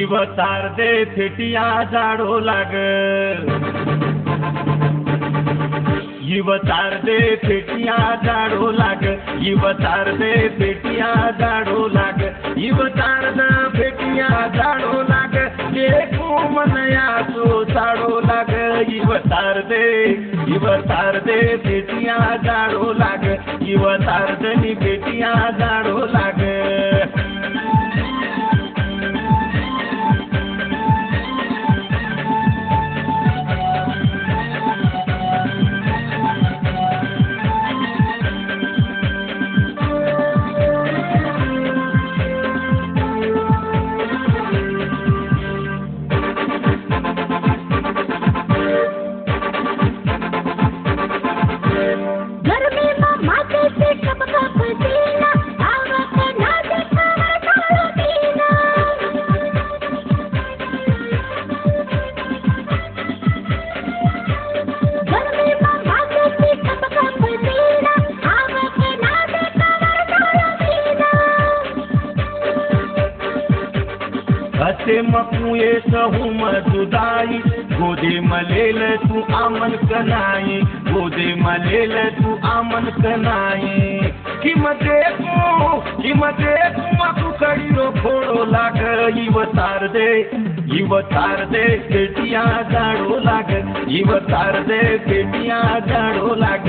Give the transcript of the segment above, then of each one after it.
इवतार दे फेटिया जाडो लाग इवतार दे फेटिया जाडो लाग इवतार दे फेटिया जाडो लाग इवतार दे फेटिया जाडो लाग देखो मनया सो साडो लाग इवतार दे फेटिया जाडो लाग इवतार दे नी फेटिया जाडो लाग हसे मकुए सहू मजुदाई गोदे मलेल तू आमन कनाई गोदे मलेल तू आमन कनाई किमते को मकु कड़ीरो फोड़ो लाग इवतार दे फेटिया जाडो लाग इवतार दे फेटिया जाडो लाग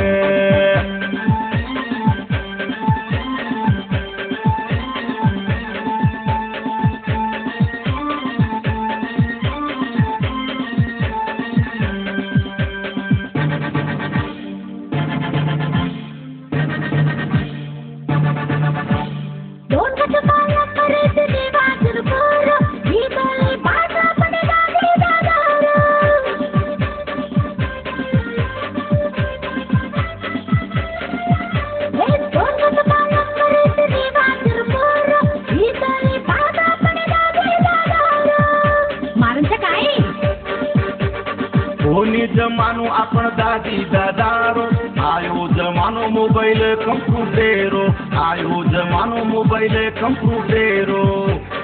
होनी जमानो आपण दादी दादारो आयो जमानो मोबाइल कंप्यूटरो आयो जमानो मोबाइल कंप्यूटरो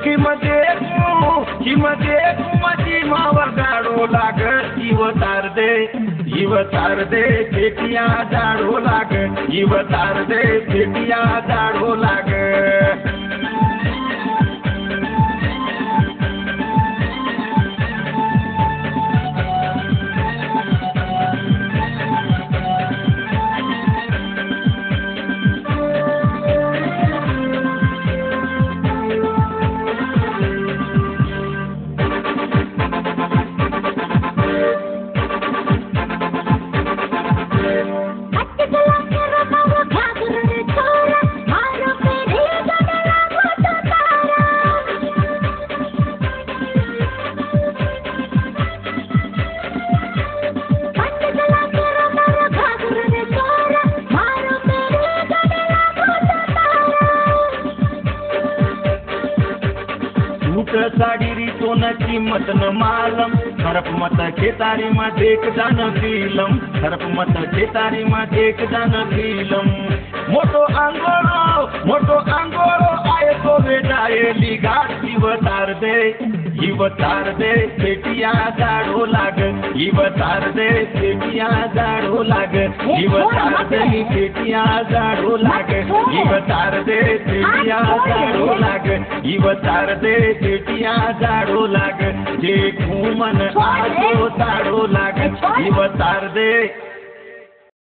किमते मची मावर गाडो लाग इवतार दे फेटिया जाडो लाग इवतार दे फेटिया जाडो लाग साड़ी रीतो न कीमत न मालम हरप मत खेतारी मा देख जान फिल्म हरप मत खेतारी मा देख जान फिल्म मोटो अंगोरो आए तो बेटाए लिगाट इवतार दे फेटिया जाडो लाग इवतार दे फेटिया जाडो लाग इवतार दे फेटिया जाडो लाग इवतार दे फेटिया जाडो लाग इवतार दे फेटिया जाडो लाग जे घूमन आजो ताडो लाग इवतार दे